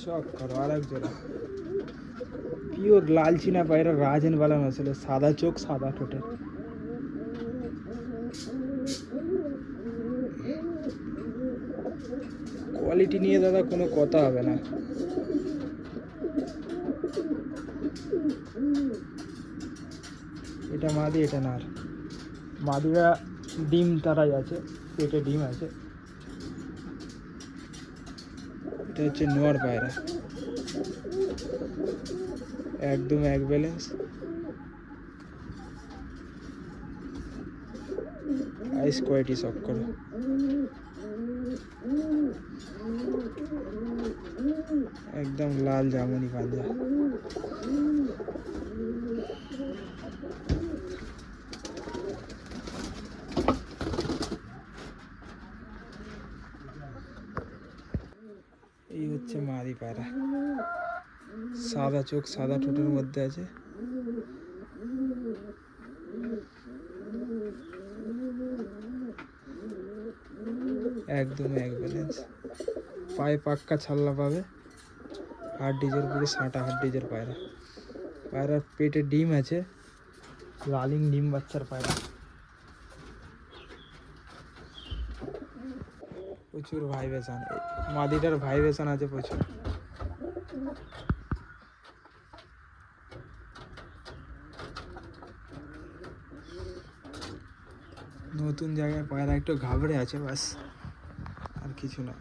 শখ করো আর এক জোড়া পিওর লালচিনা পায়রা রাজেন বালা নসলে, সাদা চোখ সাদা ঠোঁটে। কোয়ালিটি নিয়ে দাদা কোনো কথা হবে না। এটা মাদি, এটা নার। মাদিরা ডিম তারাই আছে, পেটে ডিম আছে। এটা হচ্ছে নোয়ার পায়রা, একদম এক ব্যালেন্স। আইস কোয়ালিটি শখ করো। একদম লাল জামুনি পাঞ্জা। এই হচ্ছে মাদি পায়রা, সাদা চোখ সাদা ঠোঁটের মধ্যে আছে। একদম এক ব্যালেন্স, পায়ে পাক্কা ছাল্লা পাবে, হাড় ডিজের পুরো সাঁটা হাড় ডিজের পায়রা। পায়রার পেটে ডিম আছে, লালিং ডিম বাচ্চার পায়রা। প্রচুর ভাইব্রেশন, মাদিটার ভাইব্রেশন আছে প্রচুর। নতুন জায়গায় পায়রা একটু ঘাবড়ে আছে, বাস আর কিছু না।